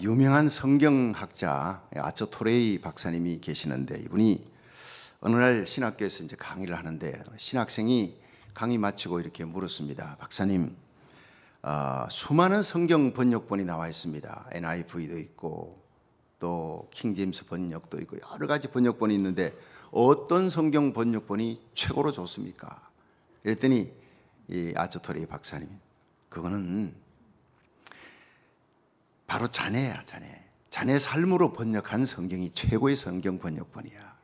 유명한 성경학자 아처토레이 박사님이 계시는데, 이분이 어느 날 신학교에서 이제 강의를 하는데 신학생이 강의 마치고 이렇게 물었습니다. 박사님, 수많은 성경 번역본이 나와 있습니다. NIV도 있고 또 킹제임스 번역도 있고 여러 가지 번역본이 있는데 어떤 성경 번역본이 최고로 좋습니까? 이랬더니 이 아처토레이 박사님, 그거는 바로 자네야, 자네. 자네 삶으로 번역한 성경이 최고의 성경 번역본이야.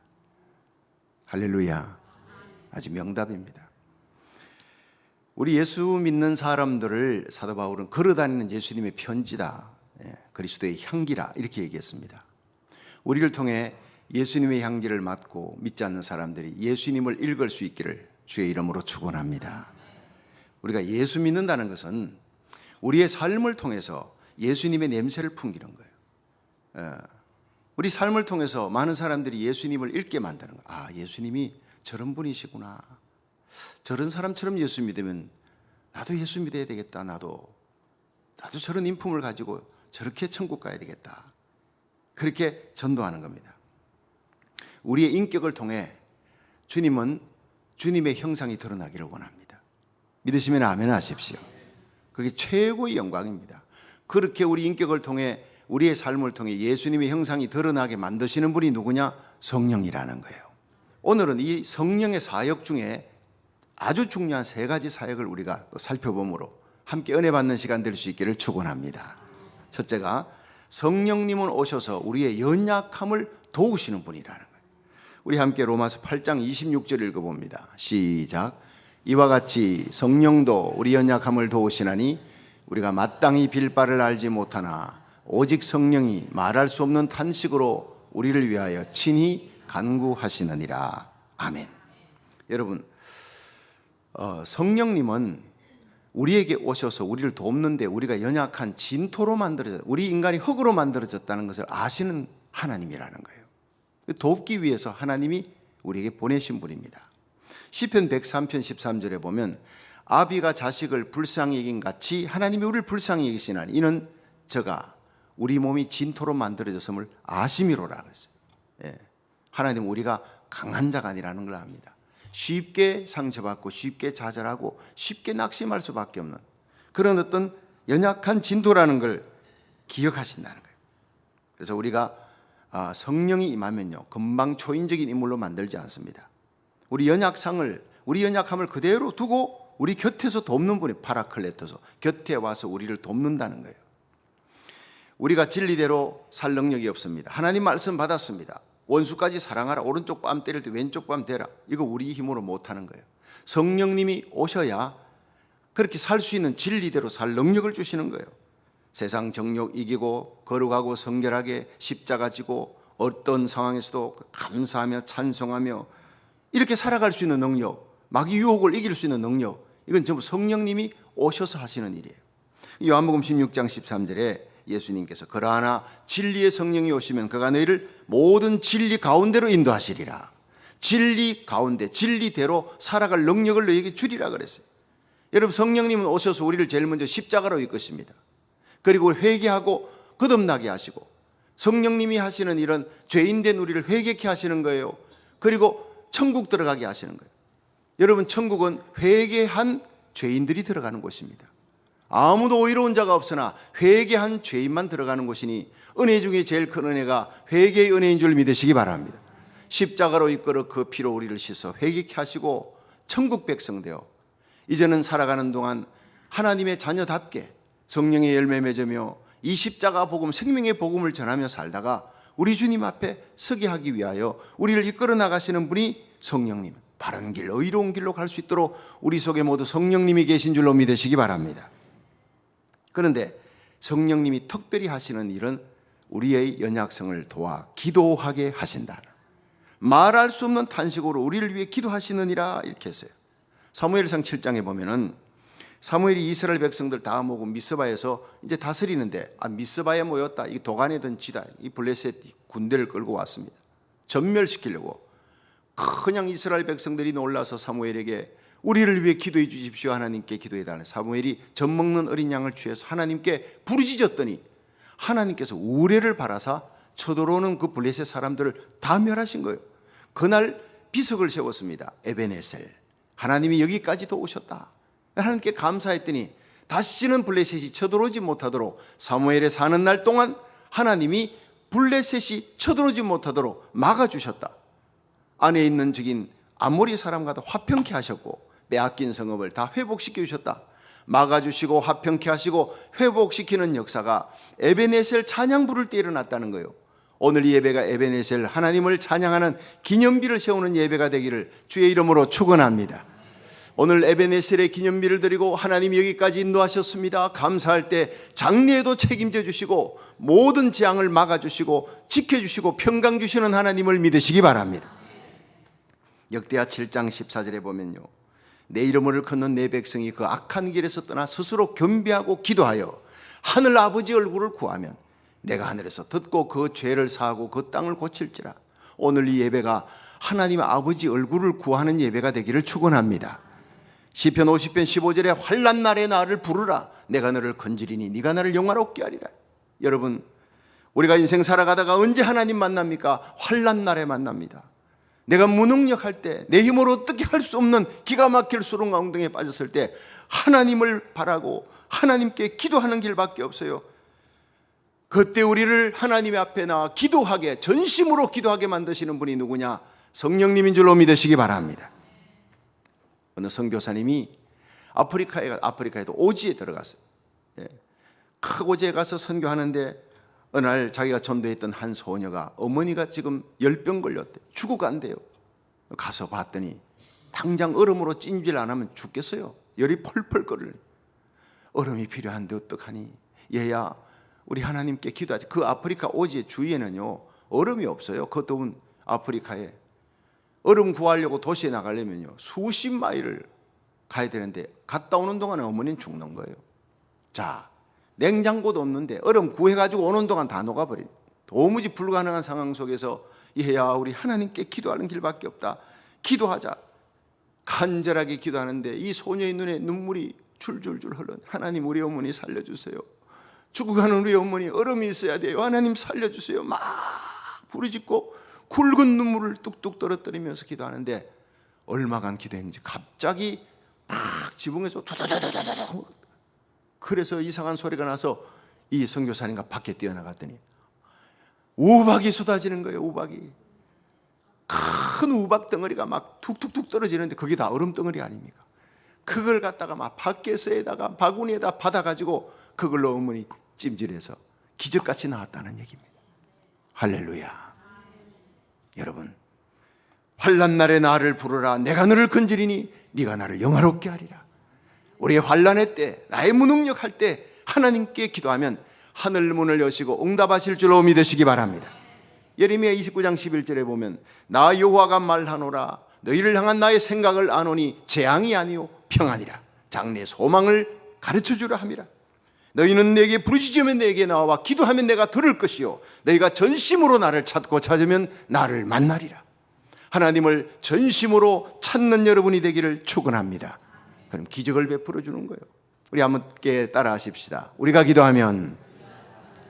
할렐루야. 아주 명답입니다. 우리 예수 믿는 사람들을 사도 바울은 걸어다니는 예수님의 편지다, 그리스도의 향기라, 이렇게 얘기했습니다. 우리를 통해 예수님의 향기를 맡고 믿지 않는 사람들이 예수님을 읽을 수 있기를 주의 이름으로 축원합니다. 우리가 예수 믿는다는 것은 우리의 삶을 통해서 예수님의 냄새를 풍기는 거예요. 우리 삶을 통해서 많은 사람들이 예수님을 읽게 만드는 거예요. 아, 예수님이 저런 분이시구나. 저런 사람처럼 예수 믿으면 나도 예수 믿어야 되겠다. 나도 저런 인품을 가지고 저렇게 천국 가야 되겠다. 그렇게 전도하는 겁니다. 우리의 인격을 통해 주님은 주님의 형상이 드러나기를 원합니다. 믿으시면 아멘 하십시오. 그게 최고의 영광입니다. 그렇게 우리 인격을 통해, 우리의 삶을 통해 예수님의 형상이 드러나게 만드시는 분이 누구냐? 성령이라는 거예요. 오늘은 이 성령의 사역 중에 아주 중요한 세 가지 사역을 우리가 또 살펴보므로 함께 은혜 받는 시간 될 수 있기를 축원합니다. 첫째가, 성령님은 오셔서 우리의 연약함을 도우시는 분이라는 거예요. 우리 함께 로마서 8장 26절 읽어봅니다. 시작. 이와 같이 성령도 우리 연약함을 도우시나니 우리가 마땅히 빌 바를 알지 못하나 오직 성령이 말할 수 없는 탄식으로 우리를 위하여 친히 간구하시느니라. 아멘. 여러분, 성령님은 우리에게 오셔서 우리를 돕는데 우리가 연약한 진토로 만들어졌다, 우리 인간이 흙으로 만들어졌다는 것을 아시는 하나님이라는 거예요. 돕기 위해서 하나님이 우리에게 보내신 분입니다. 시편 103편 13절에 보면 아비가 자식을 불쌍히 여긴 같이 하나님이 우리를 불쌍히 여기시나니 이는 저가 우리 몸이 진토로 만들어졌음을 아심이로라 그랬어요. 하나님은 우리가 강한 자가 아니라는 걸 압니다. 쉽게 상처받고 쉽게 좌절하고 쉽게 낙심할 수밖에 없는 그런 어떤 연약한 진토라는 걸 기억하신다는 거예요. 그래서 우리가 성령이 임하면요, 금방 초인적인 인물로 만들지 않습니다. 우리 연약함을 그대로 두고 우리 곁에서 돕는 분이 파라클레토서, 곁에 와서 우리를 돕는다는 거예요. 우리가 진리대로 살 능력이 없습니다. 하나님 말씀 받았습니다. 원수까지 사랑하라. 오른쪽 뺨 때릴 때 왼쪽 뺨 대라. 이거 우리 힘으로 못하는 거예요. 성령님이 오셔야 그렇게 살 수 있는 진리대로 살 능력을 주시는 거예요. 세상 정욕 이기고 거룩하고 성결하게 십자가 지고 어떤 상황에서도 감사하며 찬송하며 이렇게 살아갈 수 있는 능력, 마귀 유혹을 이길 수 있는 능력, 이건 전부 성령님이 오셔서 하시는 일이에요. 요한복음 16장 13절에 예수님께서 그러나 진리의 성령이 오시면 그가 너희를 모든 진리 가운데로 인도하시리라. 진리 가운데, 진리대로 살아갈 능력을 너희에게 주리라 그랬어요. 여러분, 성령님은 오셔서 우리를 제일 먼저 십자가로 이끄십니다. 그리고 회개하고 거듭나게 하시고, 성령님이 하시는 일은 죄인된 우리를 회개케 하시는 거예요. 그리고 천국 들어가게 하시는 거예요. 여러분, 천국은 회개한 죄인들이 들어가는 곳입니다. 아무도 의로운 자가 없으나 회개한 죄인만 들어가는 곳이니 은혜 중에 제일 큰 은혜가 회개의 은혜인 줄 믿으시기 바랍니다. 십자가로 이끌어 그 피로 우리를 씻어 회개케 하시고 천국 백성 되어 이제는 살아가는 동안 하나님의 자녀답게 성령의 열매 맺으며 이 십자가 복음, 생명의 복음을 전하며 살다가 우리 주님 앞에 서게 하기 위하여 우리를 이끌어 나가시는 분이 성령님, 바른 길, 의로운 길로 갈 수 있도록 우리 속에 모두 성령님이 계신 줄로 믿으시기 바랍니다. 그런데 성령님이 특별히 하시는 일은 우리의 연약성을 도와 기도하게 하신다. 말할 수 없는 탄식으로 우리를 위해 기도하시느니라, 이렇게 했어요. 사무엘상 7장에 보면은 사무엘이 이스라엘 백성들 다 모고 미스바에서 이제 다스리는데, 미스바에 모였다, 이 도간에 든 쥐다, 이 블레셋 군대를 끌고 왔습니다. 전멸시키려고. 그냥 이스라엘 백성들이 놀라서 사무엘에게 우리를 위해 기도해 주십시오, 하나님께 기도해 달라. 사무엘이 젖먹는 어린 양을 취해서 하나님께 부르짖었더니 하나님께서 우레를 바라사 쳐들어오는 그 블레셋 사람들을 다 멸하신 거예요. 그날 비석을 세웠습니다. 에베네셀, 하나님이 여기까지도 오셨다. 하나님께 감사했더니 다시는 블레셋이 쳐들어오지 못하도록 사무엘에 사는 날 동안 하나님이 블레셋이 쳐들어오지 못하도록 막아주셨다. 안에 있는 적인 아모리 사람과도 화평케 하셨고 빼앗긴 성읍을 다 회복시켜 주셨다. 막아주시고 화평케 하시고 회복시키는 역사가 에베네셀 찬양 부를 때 일어났다는 거예요. 오늘 이 예배가 에베네셀, 하나님을 찬양하는 기념비를 세우는 예배가 되기를 주의 이름으로 축원합니다. 오늘 에베네셀의 기념비를 드리고 하나님이 여기까지 인도하셨습니다. 감사할 때 장례에도 책임져 주시고 모든 재앙을 막아주시고 지켜주시고 평강 주시는 하나님을 믿으시기 바랍니다. 역대하 7장 14절에 보면요, 내 이름을 걷는 내 백성이 그 악한 길에서 떠나 스스로 겸비하고 기도하여 하늘 아버지 얼굴을 구하면 내가 하늘에서 듣고 그 죄를 사하고 그 땅을 고칠지라. 오늘 이 예배가 하나님 아버지 얼굴을 구하는 예배가 되기를 축원합니다. 시편 50편 15절에 환난 날에 나를 부르라. 내가 너를 건지리니 네가 나를 영화롭게 하리라. 여러분, 우리가 인생 살아가다가 언제 하나님 만납니까? 환난 날에 만납니다. 내가 무능력할 때, 내 힘으로 어떻게 할 수 없는 기가 막힐 수렁 엉덩이에 빠졌을 때 하나님을 바라고 하나님께 기도하는 길밖에 없어요. 그때 우리를 하나님 앞에 나와 기도하게, 전심으로 기도하게 만드시는 분이 누구냐? 성령님인 줄로 믿으시기 바랍니다. 어느 선교사님이 아프리카에도 오지에 들어갔어요. 크고지에 가서 선교하는데 어느 날 자기가 전도했던 한 소녀가 어머니가 지금 열병 걸렸대. 죽어간대요. 가서 봤더니 당장 얼음으로 찜질 안 하면 죽겠어요. 열이 펄펄 끓을. 얼음이 필요한데 어떡하니? 얘야, 우리 하나님께 기도하지. 그 아프리카 오지의 주위에는요 얼음이 없어요. 그 더운 아프리카에 얼음 구하려고 도시에 나가려면요 수십 마일을 가야 되는데 갔다 오는 동안에 어머니는 죽는 거예요. 자, 냉장고도 없는데 얼음 구해가지고 오는 동안 다 녹아버린, 도무지 불가능한 상황 속에서 얘야, 우리 하나님께 기도하는 길밖에 없다. 기도하자. 간절하게 기도하는데 이 소녀의 눈에 눈물이 줄줄줄 흘러. 하나님, 우리 어머니 살려주세요. 죽어가는 우리 어머니 얼음이 있어야 돼요. 하나님 살려주세요. 막 부르짖고 굵은 눈물을 뚝뚝 떨어뜨리면서 기도하는데 얼마간 기도했는지 갑자기 막 지붕에서 도도도도도도, 그래서 이상한 소리가 나서 이 선교사님과 밖에 뛰어나갔더니 우박이 쏟아지는 거예요. 우박이, 큰 우박 덩어리가 막 툭툭툭 떨어지는데 그게 다 얼음 덩어리 아닙니까? 그걸 갖다가 막 바켓에다가 바구니에다 받아가지고 그걸로 어머니 찜질해서 기적같이 나왔다는 얘기입니다. 할렐루야. 여러분, 환난 날에 나를 부르라. 내가 너를 건지리니 네가 나를 영화롭게 하리라. 우리의 환난의 때, 나의 무능력할 때 하나님께 기도하면 하늘 문을 여시고 응답하실 줄로 믿으시기 바랍니다. 예레미야 29장 11절에 보면 나 여호와가 말하노라. 너희를 향한 나의 생각을 아노니 재앙이 아니요 평안이라. 장래 소망을 가르쳐주라 함이라. 너희는 내게 부르짖으면 내게 나와 기도하면 내가 들을 것이요 너희가 전심으로 나를 찾고 찾으면 나를 만나리라. 하나님을 전심으로 찾는 여러분이 되기를 축원합니다. 그럼 기적을 베풀어 주는 거예요. 우리 함께 따라 하십시다. 우리가 기도하면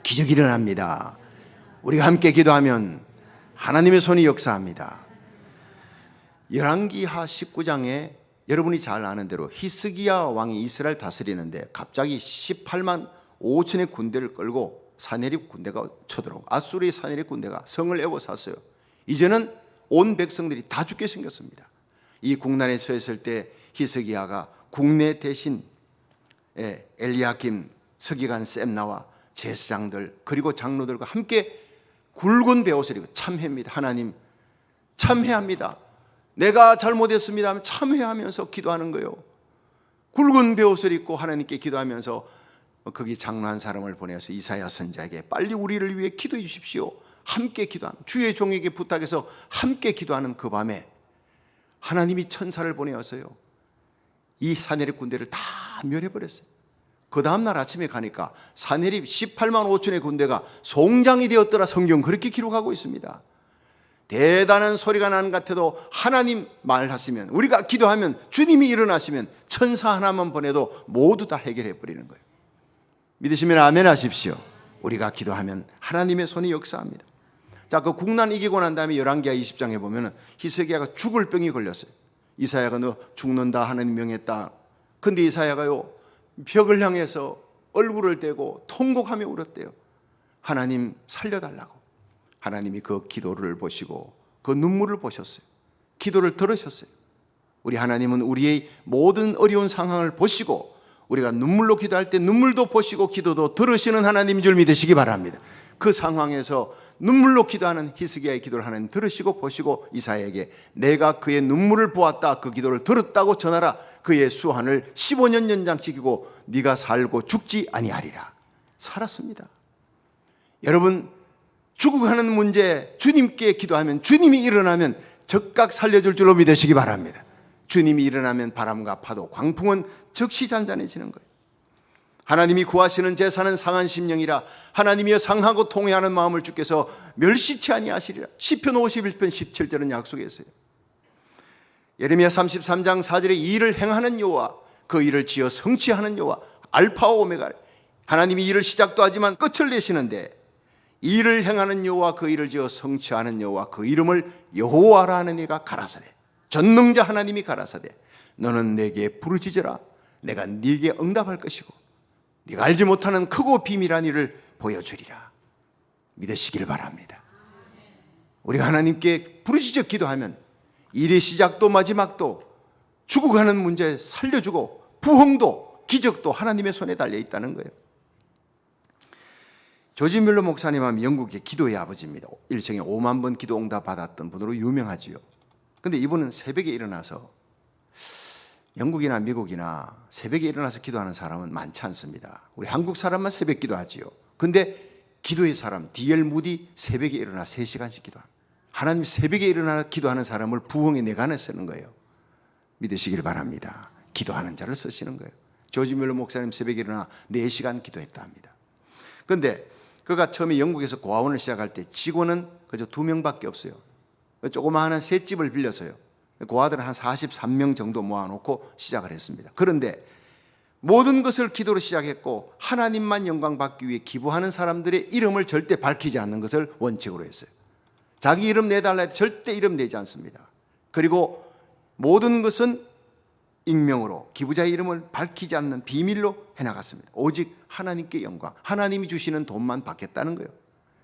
기적이 일어납니다. 우리가 함께 기도하면 하나님의 손이 역사합니다. 열왕기하 19장에 여러분이 잘 아는 대로 히스기야 왕이 이스라엘 다스리는데 갑자기 18만 5천의 군대를 끌고 사네립 군대가 쳐들어오고 아수르의 사네립 군대가 성을 에워쌌어요. 이제는 온 백성들이 다 죽게 생겼습니다. 이 국난에 처했을 때 히스기야가 국내 대신 엘리야김, 서기관 셈나와 제사장들 그리고 장로들과 함께 굵은 베옷을 입고 참회합니다. 하나님, 참회합니다. 내가 잘못했습니다 하면 참회하면서 기도하는 거예요. 굵은 베옷을 입고 하나님께 기도하면서 거기 장로 한 사람을 보내서 이사야 선지자에게 빨리 우리를 위해 기도해 주십시오. 함께 기도하는, 주의 종에게 부탁해서 함께 기도하는 그 밤에 하나님이 천사를 보내어서요 이 사네립 군대를 다 멸해버렸어요. 그 다음날 아침에 가니까 사네립 18만 5천의 군대가 송장이 되었더라. 성경 그렇게 기록하고 있습니다. 대단한 소리가 나는 것 같아도 하나님 말하시면, 우리가 기도하면, 주님이 일어나시면 천사 하나만 보내도 모두 다 해결해 버리는 거예요. 믿으시면 아멘 하십시오. 우리가 기도하면 하나님의 손이 역사합니다. 자, 그 국난 이기고 난 다음에 열왕기하 20장에 보면은 히스기야가 죽을 병이 걸렸어요. 이사야가 너 죽는다 하나님 명했다. 근데 이사야가요 벽을 향해서 얼굴을 대고 통곡하며 울었대요. 하나님 살려달라고. 하나님이 그 기도를 보시고 그 눈물을 보셨어요. 기도를 들으셨어요. 우리 하나님은 우리의 모든 어려운 상황을 보시고 우리가 눈물로 기도할 때 눈물도 보시고 기도도 들으시는 하나님인 줄 믿으시기 바랍니다. 그 상황에서 눈물로 기도하는 히스기야의 기도를 하나님 들으시고 보시고 이사야에게 내가 그의 눈물을 보았다, 그 기도를 들었다고 전하라. 그의 수한을 15년 연장시키고 네가 살고 죽지 아니하리라. 살았습니다. 여러분, 죽어가는 문제 주님께 기도하면 주님이 일어나면 즉각 살려줄 줄로 믿으시기 바랍니다. 주님이 일어나면 바람과 파도, 광풍은 즉시 잔잔해지는 거예요. 하나님이 구하시는 제사는 상한 심령이라 하나님이여 상하고 통회하는 마음을 주께서 멸시치 아니하시리라. 시편 51편 17절은 약속했어요. 예레미야 33장 4절에 이 일을 행하는 여호와, 그 일을 지어 성취하는 여호와, 알파와 오메가, 하나님이 일을 시작도 하지만 끝을 내시는데 이 일을 행하는 여호와, 그 일을 지어 성취하는 여호와, 그 이름을 여호와라 하는 이가 가라사대, 전능자 하나님이 가라사대 너는 내게 부르짖으라. 내가 네게 응답할 것이고 네가 알지 못하는 크고 비밀한 일을 보여주리라. 믿으시길 바랍니다. 우리가 하나님께 부르짖어 기도하면 일의 시작도 마지막도 죽어가는 문제 살려주고 부흥도 기적도 하나님의 손에 달려 있다는 거예요. 조지 뮬러 목사님 하면 영국의 기도의 아버지입니다. 일생에 5만 번 기도 응답 받았던 분으로 유명하지요. 그런데 이분은 새벽에 일어나서, 영국이나 미국이나 새벽에 일어나서 기도하는 사람은 많지 않습니다. 우리 한국 사람만 새벽 기도하지요. 근데 기도의 사람 D.L. 무디 새벽에 일어나 3시간씩 기도합니다. 하나님 새벽에 일어나 기도하는 사람을 부흥의 내관에 쓰는 거예요. 믿으시길 바랍니다. 기도하는 자를 쓰시는 거예요. 조지 뮬러 목사님 새벽에 일어나 4시간 기도했다 합니다. 그런데 그가 처음에 영국에서 고아원을 시작할 때 직원은 그저 2명밖에 없어요. 조그마한 셋집을 빌려서요. 고아들은 한 43명 정도 모아놓고 시작을 했습니다. 그런데 모든 것을 기도로 시작했고 하나님만 영광 받기 위해 기부하는 사람들의 이름을 절대 밝히지 않는 것을 원칙으로 했어요. 자기 이름 내달라 해도 절대 이름 내지 않습니다. 그리고 모든 것은 익명으로 기부자의 이름을 밝히지 않는 비밀로 해나갔습니다. 오직 하나님께 영광, 하나님이 주시는 돈만 받겠다는 거예요.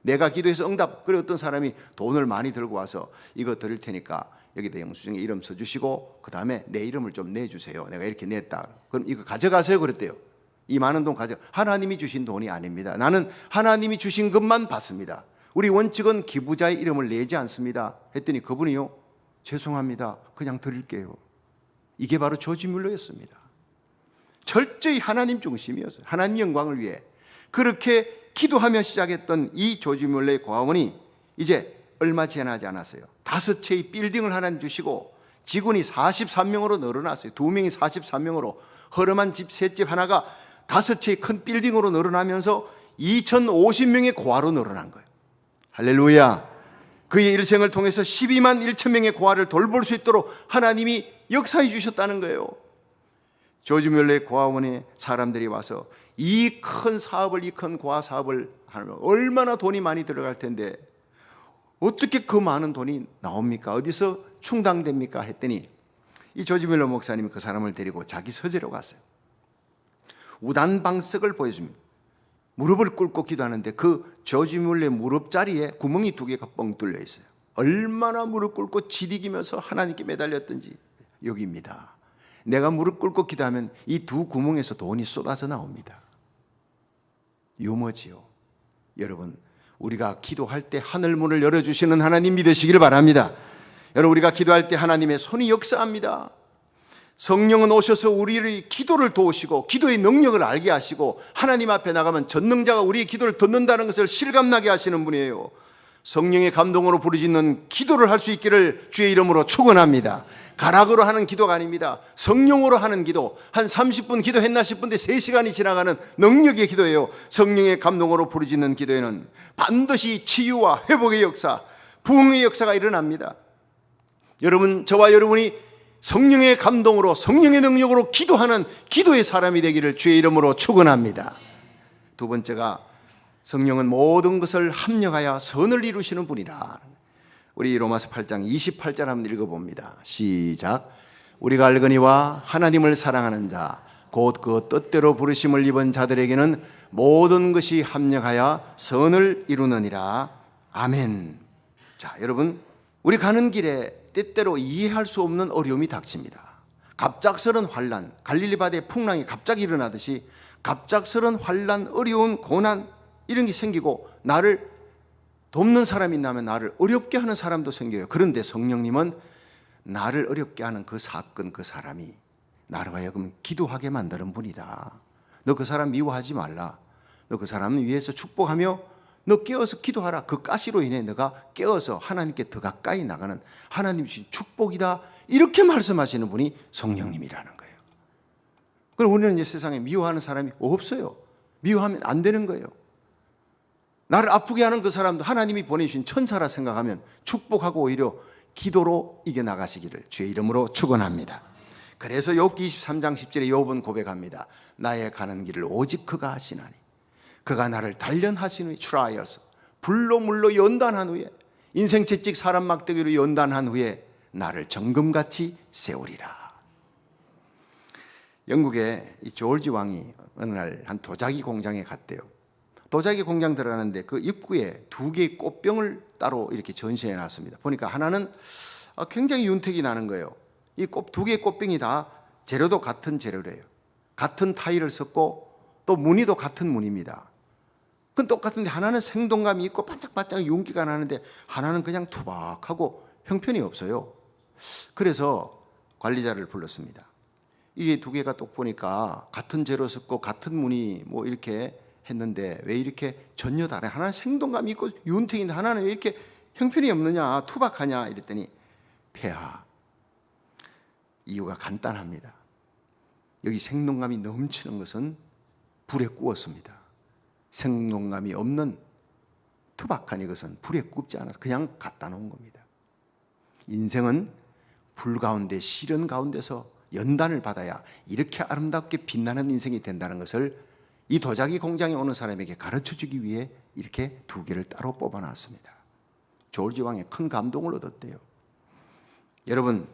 내가 기도해서 응답, 그래 어떤 사람이 돈을 많이 들고 와서 이거 드릴 테니까 여기다 영수증에 이름 써주시고 그 다음에 내 이름을 좀 내주세요. 내가 이렇게 냈다. 그럼 이거 가져가세요 그랬대요. 이 많은 돈 하나님이 주신 돈이 아닙니다. 나는 하나님이 주신 것만 받습니다. 우리 원칙은 기부자의 이름을 내지 않습니다. 했더니 그분이요, 죄송합니다, 그냥 드릴게요. 이게 바로 조지 뮬러였습니다. 철저히 하나님 중심이었어요. 하나님 영광을 위해 그렇게 기도하며 시작했던 이 조지 뮬러의 고아원이 이제 얼마 지나지 않았어요. 5채의 빌딩을 하나님 주시고 직원이 43명으로 늘어났어요. 2명이 43명으로 허름한 집 3집 하나가 5채의 큰 빌딩으로 늘어나면서 2050명의 고아로 늘어난 거예요. 할렐루야. 그의 일생을 통해서 12만 1천 명의 고아를 돌볼 수 있도록 하나님이 역사해 주셨다는 거예요. 조지 뮬러의 고아원에 사람들이 와서 이 큰 사업을, 이 큰 고아 사업을 하면 얼마나 돈이 많이 들어갈 텐데 어떻게 그 많은 돈이 나옵니까? 어디서 충당됩니까? 했더니 이 조지 뮬러 목사님이 그 사람을 데리고 자기 서재로 갔어요. 우단방석을 보여줍니다. 무릎을 꿇고 기도하는데 그 조지 뮬러의 무릎 자리에 구멍이 2개가 뻥 뚫려 있어요. 얼마나 무릎 꿇고 지디기면서 하나님께 매달렸던지. 여기입니다. 내가 무릎 꿇고 기도하면 이 2 구멍에서 돈이 쏟아져 나옵니다. 유머지요. 여러분, 우리가 기도할 때 하늘문을 열어주시는 하나님 믿으시길 바랍니다. 여러분, 우리가 기도할 때 하나님의 손이 역사합니다. 성령은 오셔서 우리의 기도를 도우시고 기도의 능력을 알게 하시고 하나님 앞에 나가면 전능자가 우리의 기도를 듣는다는 것을 실감나게 하시는 분이에요. 성령의 감동으로 부르짖는 기도를 할 수 있기를 주의 이름으로 축원합니다. 가락으로 하는 기도가 아닙니다. 성령으로 하는 기도. 한 30분 기도했나 싶은데 3시간이 지나가는 능력의 기도예요. 성령의 감동으로 부르짖는 기도에는 반드시 치유와 회복의 역사, 부흥의 역사가 일어납니다. 여러분, 저와 여러분이 성령의 감동으로, 성령의 능력으로 기도하는 기도의 사람이 되기를 주의 이름으로 축원합니다. 2번째가 성령은 모든 것을 합력하여 선을 이루시는 분이라. 우리 로마서 8장 28절 한번 읽어봅니다. 시작. 우리가 알거니와 하나님을 사랑하는 자 곧 그 뜻대로 부르심을 입은 자들에게는 모든 것이 합력하여 선을 이루느니라. 아멘. 자, 여러분, 우리 가는 길에 때때로 이해할 수 없는 어려움이 닥칩니다. 갑작스런 환난, 갈릴리 바다의 풍랑이 갑자기 일어나듯이 갑작스런 환난, 어려운 고난 이런 게 생기고 나를 돕는 사람이 있다면 나를 어렵게 하는 사람도 생겨요. 그런데 성령님은 나를 어렵게 하는 그 사건, 그 사람이 나를 하여금 기도하게 만드는 분이다. 너 그 사람 미워하지 말라. 너 그 사람을 위해서 축복하며 너 깨어서 기도하라. 그 가시로 인해 너가 깨어서 하나님께 더 가까이 나가는 하나님 주신 축복이다. 이렇게 말씀하시는 분이 성령님이라는 거예요. 그럼 우리는 이제 세상에 미워하는 사람이 없어요. 미워하면 안 되는 거예요. 나를 아프게 하는 그 사람도 하나님이 보내주신 천사라 생각하면 축복하고 오히려 기도로 이겨나가시기를 주의 이름으로 축원합니다. 그래서 욥기 23장 10절에 욥은 고백합니다. 나의 가는 길을 오직 그가 하시나니 그가 나를 단련하신 후에 트라이어스 불로 물로 연단한 후에 인생 채찍 사람 막대기로 연단한 후에 나를 정금같이 세우리라. 영국의 이 조지 왕이 어느 날 한 도자기 공장에 갔대요. 도자기 공장 들어가는데 그 입구에 두 개의 꽃병을 따로 이렇게 전시해 놨습니다. 보니까 하나는 굉장히 윤택이 나는 거예요. 이 두 개의 꽃병이 다 재료도 같은 재료래요. 같은 타일을 썼고 또 무늬도 같은 무늬입니다. 그건 똑같은데 하나는 생동감이 있고 반짝반짝 윤기가 나는데 하나는 그냥 투박하고 형편이 없어요. 그래서 관리자를 불렀습니다. 이게 두 개가 또 보니까 같은 재료 썼고 같은 무늬 뭐 이렇게 했는데 왜 이렇게 전혀 다르냐? 하나는 생동감이 있고 윤택인데 하나는 왜 이렇게 형편이 없느냐? 투박하냐? 이랬더니 폐하, 이유가 간단합니다. 여기 생동감이 넘치는 것은 불에 구웠습니다. 생동감이 없는 투박한 이것은 불에 굽지 않아서 그냥 갖다 놓은 겁니다. 인생은 불 가운데 시련 가운데서 연단을 받아야 이렇게 아름답게 빛나는 인생이 된다는 것을 이 도자기 공장에 오는 사람에게 가르쳐주기 위해 이렇게 두 개를 따로 뽑아놨습니다. 조지 왕의 큰 감동을 얻었대요. 여러분,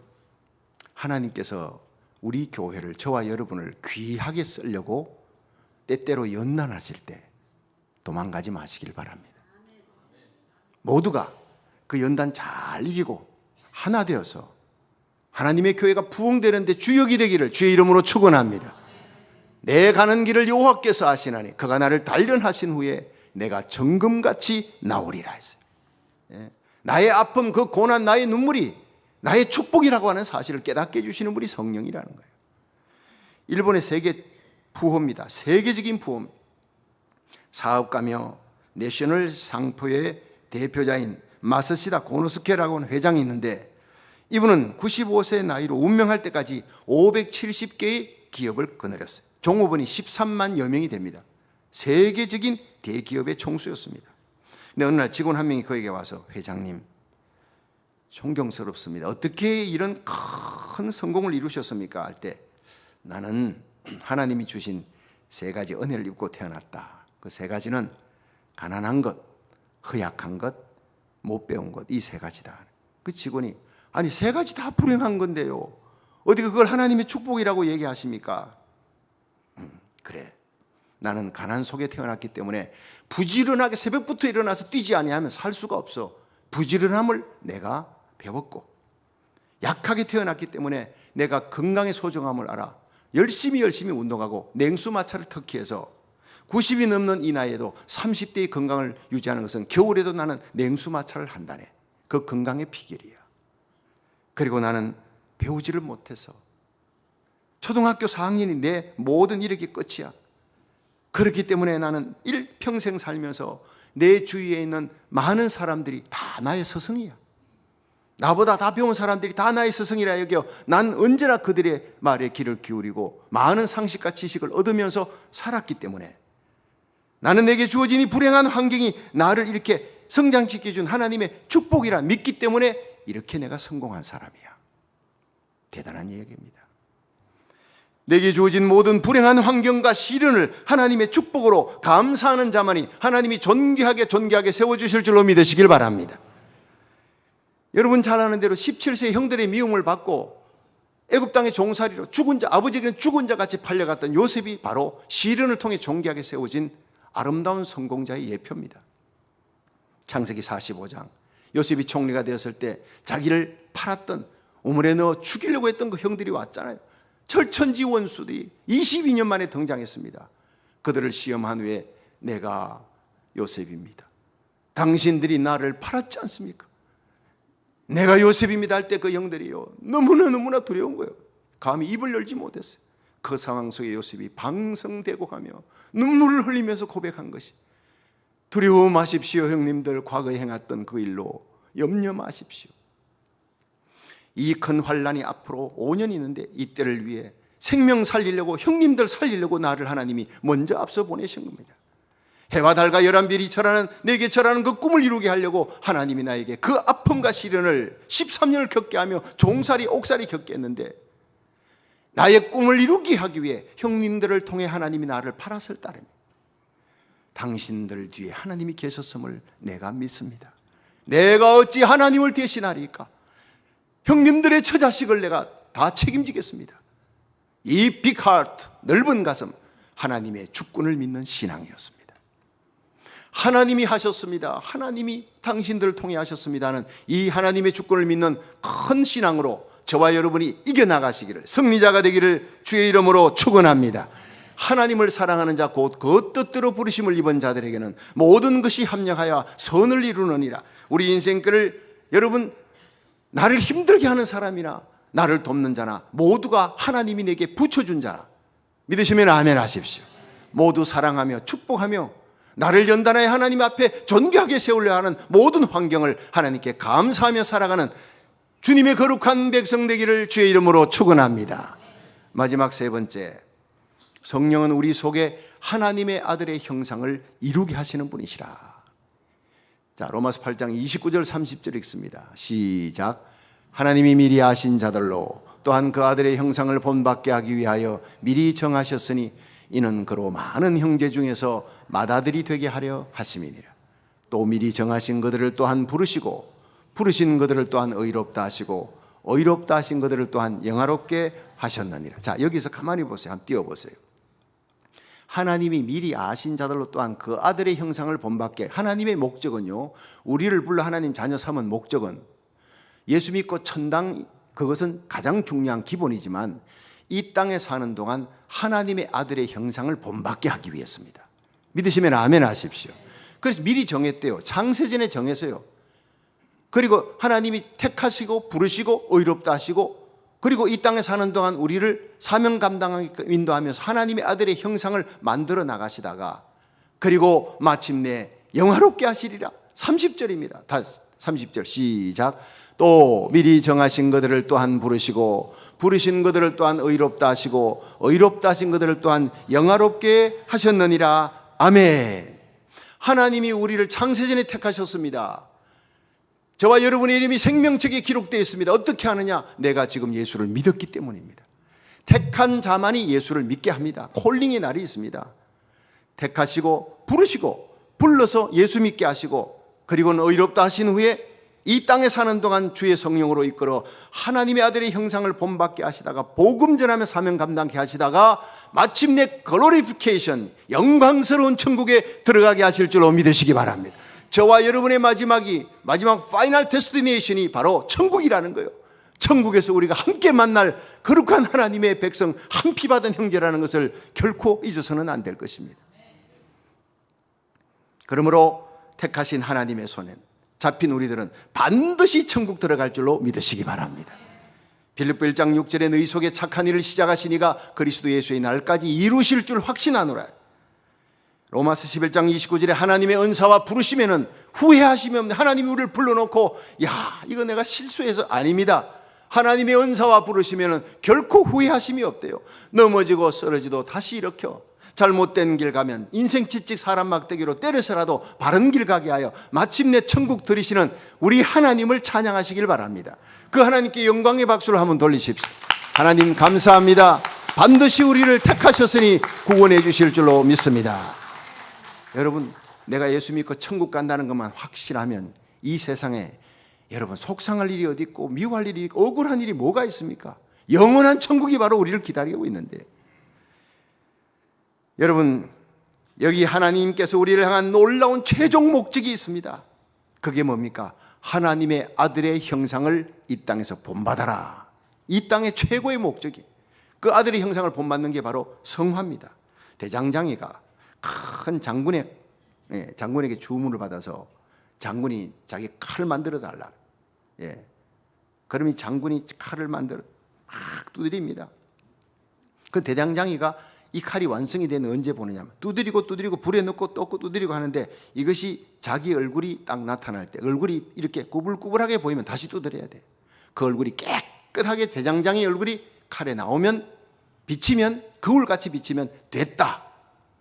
하나님께서 우리 교회를, 저와 여러분을 귀하게 쓰려고 때때로 연단하실 때 도망가지 마시길 바랍니다. 모두가 그 연단 잘 이기고 하나 되어서 하나님의 교회가 부흥되는데 주역이 되기를 주의 이름으로 축원합니다. 내 가는 길을 여호와께서 아시나니 그가 나를 단련하신 후에 내가 정금같이 나오리라 했어요. 나의 아픔, 그 고난, 나의 눈물이 나의 축복이라고 하는 사실을 깨닫게 해주시는 분이 성령이라는 거예요. 일본의 세계 부호입니다. 세계적인 부호. 사업가며 내셔널 상포의 대표자인 마사시다 고노스케라고 하는 회장이 있는데 이분은 95세 나이로 운명할 때까지 570개의 기업을 거느렸어요. 종업원이 13만여 명이 됩니다. 세계적인 대기업의 총수였습니다. 근데 어느 날 직원 한 명이 그에게 와서 회장님, 존경스럽습니다. 어떻게 이런 큰 성공을 이루셨습니까? 할 때 나는 하나님이 주신 세 가지 은혜를 입고 태어났다. 그 세 가지는 가난한 것, 허약한 것, 못 배운 것, 이 세 가지다. 그 직원이 아니 세 가지 다 불행한 건데요. 어디 그걸 하나님의 축복이라고 얘기하십니까? 그래. 나는 가난 속에 태어났기 때문에 부지런하게 새벽부터 일어나서 뛰지 아니하면 살 수가 없어. 부지런함을 내가 배웠고 약하게 태어났기 때문에 내가 건강의 소중함을 알아. 열심히 운동하고 냉수마차를 터키해서 90이 넘는 이 나이에도 30대의 건강을 유지하는 것은 겨울에도 나는 냉수마차를 한다네. 그 건강의 비결이야. 그리고 나는 배우지를 못해서 초등학교 4학년이 내 모든 이력이 끝이야. 그렇기 때문에 나는 일평생 살면서 내 주위에 있는 많은 사람들이 다 나의 스승이야. 나보다 다 배운 사람들이 다 나의 스승이라 여겨 난 언제나 그들의 말에 귀를 기울이고 많은 상식과 지식을 얻으면서 살았기 때문에 나는 내게 주어진 이 불행한 환경이 나를 이렇게 성장시켜준 하나님의 축복이라 믿기 때문에 이렇게 내가 성공한 사람이야. 대단한 얘기입니다. 내게 주어진 모든 불행한 환경과 시련을 하나님의 축복으로 감사하는 자만이 하나님이 존귀하게 세워주실 줄로 믿으시길 바랍니다. 여러분 잘 아는 대로 17세 형들의 미움을 받고 애굽 땅의 종살이로 죽은 자, 아버지에게는 죽은 자 같이 팔려갔던 요셉이 바로 시련을 통해 존귀하게 세워진 아름다운 성공자의 예표입니다. 창세기 45장, 요셉이 총리가 되었을 때 자기를 팔았던, 우물에 넣어 죽이려고 했던 그 형들이 왔잖아요. 철천지 원수들이 22년 만에 등장했습니다. 그들을 시험한 후에 내가 요셉입니다, 당신들이 나를 팔았지 않습니까? 내가 요셉입니다 할 때 그 형들이요, 너무나 두려운 거예요. 감히 입을 열지 못했어요. 그 상황 속에 요셉이 방성대고 가며 눈물을 흘리면서 고백한 것이, 두려워 마십시오 형님들, 과거에 행했던 그 일로 염려 마십시오. 이 큰 환란이 앞으로 5년 있는데 이때를 위해 생명 살리려고, 형님들 살리려고 나를 하나님이 먼저 앞서 보내신 겁니다. 해와 달과 열한별이 절하는, 내게 절하는 그 꿈을 이루게 하려고 하나님이 나에게 그 아픔과 시련을 13년을 겪게 하며 종살이 옥살이 겪게 했는데, 나의 꿈을 이루게 하기 위해 형님들을 통해 하나님이 나를 팔았을 따름입니다. 당신들 뒤에 하나님이 계셨음을 내가 믿습니다. 내가 어찌 하나님을 대신하리까? 형님들의 처자식을 내가 다 책임지겠습니다. 이 빅 하트, 넓은 가슴, 하나님의 주권을 믿는 신앙이었습니다. 하나님이 하셨습니다, 하나님이 당신들을 통해 하셨습니다는 이 하나님의 주권을 믿는 큰 신앙으로 저와 여러분이 이겨나가시기를, 승리자가 되기를 주의 이름으로 축원합니다. 하나님을 사랑하는 자, 곧 그 뜻대로 부르심을 입은 자들에게는 모든 것이 합력하여 선을 이루느니라. 우리 인생길을, 여러분, 나를 힘들게 하는 사람이나 나를 돕는 자나 모두가 하나님이 내게 붙여준 자라 믿으시면 아멘 하십시오. 모두 사랑하며 축복하며 나를 연단하여 하나님 앞에 존귀하게 세우려 하는 모든 환경을 하나님께 감사하며 살아가는 주님의 거룩한 백성 되기를 주의 이름으로 축원합니다. 마지막 세 번째, 성령은 우리 속에 하나님의 아들의 형상을 이루게 하시는 분이시라. 자, 로마서 8장 29절 30절 읽습니다. 시작. 하나님이 미리 아신 자들로 또한 그 아들의 형상을 본받게 하기 위하여 미리 정하셨으니 이는 그로 많은 형제 중에서 맏아들이 되게 하려 하심이니라. 또 미리 정하신 그들을 또한 부르시고 부르신 그들을 또한 의롭다 하시고 의롭다 하신 그들을 또한 영화롭게 하셨느니라. 자, 여기서 가만히 보세요. 한번 띄워보세요. 하나님이 미리 아신 자들로 또한 그 아들의 형상을 본받게, 하나님의 목적은요, 우리를 불러 하나님 자녀 삼은 목적은 예수 믿고 천당, 그것은 가장 중요한 기본이지만 이 땅에 사는 동안 하나님의 아들의 형상을 본받게 하기 위해서입니다. 믿으시면 아멘 하십시오. 그래서 미리 정했대요. 창세전에 정해서요. 그리고 하나님이 택하시고 부르시고 의롭다 하시고, 그리고 이 땅에 사는 동안 우리를 사명 감당하게 인도하면서 하나님의 아들의 형상을 만들어 나가시다가, 그리고 마침내 영화롭게 하시리라. 30절입니다. 다 30절 시작. 또 미리 정하신 그들을 또한 부르시고 부르신 그들을 또한 의롭다 하시고 의롭다 하신 그들을 또한 영화롭게 하셨느니라. 아멘. 하나님이 우리를 창세전에 택하셨습니다. 저와 여러분의 이름이 생명책에 기록되어 있습니다. 어떻게 하느냐? 내가 지금 예수를 믿었기 때문입니다. 택한 자만이 예수를 믿게 합니다. 콜링의 날이 있습니다. 택하시고 부르시고 불러서 예수 믿게 하시고, 그리고는 의롭다 하신 후에 이 땅에 사는 동안 주의 성령으로 이끌어 하나님의 아들의 형상을 본받게 하시다가 복음 전하며 사명 감당케 하시다가 마침내 글로리피케이션, 영광스러운 천국에 들어가게 하실 줄로 믿으시기 바랍니다. 저와 여러분의 마지막 파이널 데스티네이션이 바로 천국이라는 거예요. 천국에서 우리가 함께 만날 거룩한 하나님의 백성, 한 피 받은 형제라는 것을 결코 잊어서는 안 될 것입니다. 그러므로 택하신 하나님의 손엔 잡힌 우리들은 반드시 천국 들어갈 줄로 믿으시기 바랍니다. 빌립보 1장 6절에 너희 속에 착한 일을 시작하신 이가 그리스도 예수의 날까지 이루실 줄 확신하노라. 로마서 11장 29절에 하나님의 은사와 부르시면은 후회하심이 없네. 하나님이 우리를 불러놓고 야, 이거 내가 실수해서, 아닙니다. 하나님의 은사와 부르시면은 결코 후회하심이 없대요. 넘어지고 쓰러지도 다시 일으켜, 잘못된 길 가면 인생 지찍 사람 막대기로 때려서라도 바른 길 가게 하여 마침내 천국 들이시는 우리 하나님을 찬양하시길 바랍니다. 그 하나님께 영광의 박수를 한번 돌리십시오. 하나님 감사합니다. 반드시 우리를 택하셨으니 구원해 주실 줄로 믿습니다. 여러분, 내가 예수 믿고 천국 간다는 것만 확실하면 이 세상에 여러분 속상할 일이 어디 있고 미워할 일이 있고 억울한 일이 뭐가 있습니까? 영원한 천국이 바로 우리를 기다리고 있는데, 여러분 여기 하나님께서 우리를 향한 놀라운 최종 목적이 있습니다. 그게 뭡니까? 하나님의 아들의 형상을 이 땅에서 본받아라. 이 땅의 최고의 목적이, 그 아들의 형상을 본받는 게 바로 성화입니다. 대장장이가 큰 장군에게 주문을 받아서 장군이 자기 칼을 만들어 달라. 그러면 장군이 칼을 만들어 막 두드립니다. 그 대장장이가 이 칼이 완성이 되는 언제 보느냐면 두드리고 불에 넣고 또 두드리고 하는데, 이것이 자기 얼굴이 딱 나타날 때, 얼굴이 이렇게 구불구불하게 보이면 다시 두드려야 돼. 그 얼굴이 깨끗하게 대장장이 얼굴이 칼에 나오면, 비치면, 거울같이 비치면 됐다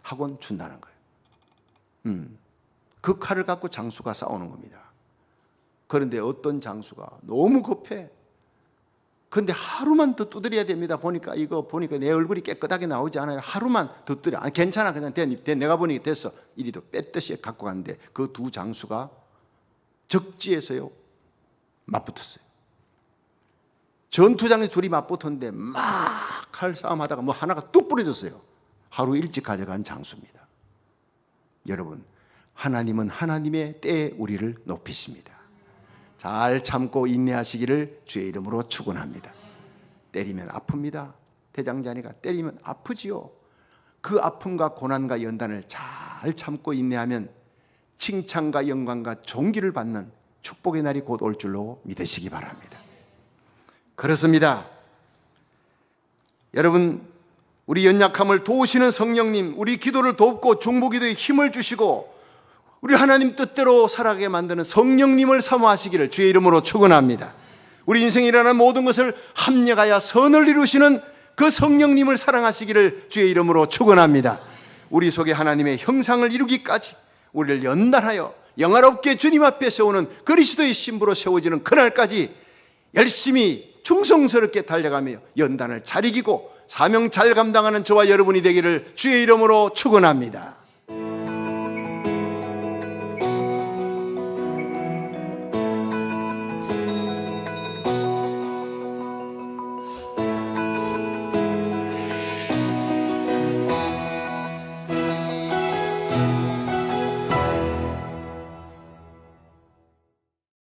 하곤 준다는 거예요. 그 칼을 갖고 장수가 싸우는 겁니다. 그런데 어떤 장수가 너무 급해. 근데 하루만 더 두드려야 됩니다. 보니까 내 얼굴이 깨끗하게 나오지 않아요. 하루만 더 두드려. 괜찮아, 그냥 내가 보니 됐어. 이리도 뺐듯이 갖고 갔는데, 그 두 장수가 적지에서요 맞붙었어요. 전투장에서 둘이 맞붙었는데 막 칼싸움 하다가 뭐 하나가 뚝 부러졌어요. 하루 일찍 가져간 장수입니다. 여러분, 하나님은 하나님의 때에 우리를 높이십니다. 잘 참고 인내하시기를 주의 이름으로 축원합니다. 때리면 아픕니다. 대장장이가 때리면 아프지요. 그 아픔과 고난과 연단을 잘 참고 인내하면 칭찬과 영광과 존귀를 받는 축복의 날이 곧 올 줄로 믿으시기 바랍니다. 그렇습니다. 여러분, 우리 연약함을 도우시는 성령님, 우리 기도를 돕고 중보기도에 힘을 주시고 우리 하나님 뜻대로 살아가게 만드는 성령님을 사모하시기를 주의 이름으로 축원합니다. 우리 인생이라는 모든 것을 합력하여 선을 이루시는 그 성령님을 사랑하시기를 주의 이름으로 축원합니다. 우리 속에 하나님의 형상을 이루기까지 우리를 연단하여 영화롭게 주님 앞에 세우는 그리스도의 신부로 세워지는 그날까지 열심히 충성스럽게 달려가며 연단을 잘 이기고 사명 잘 감당하는 저와 여러분이 되기를 주의 이름으로 축원합니다.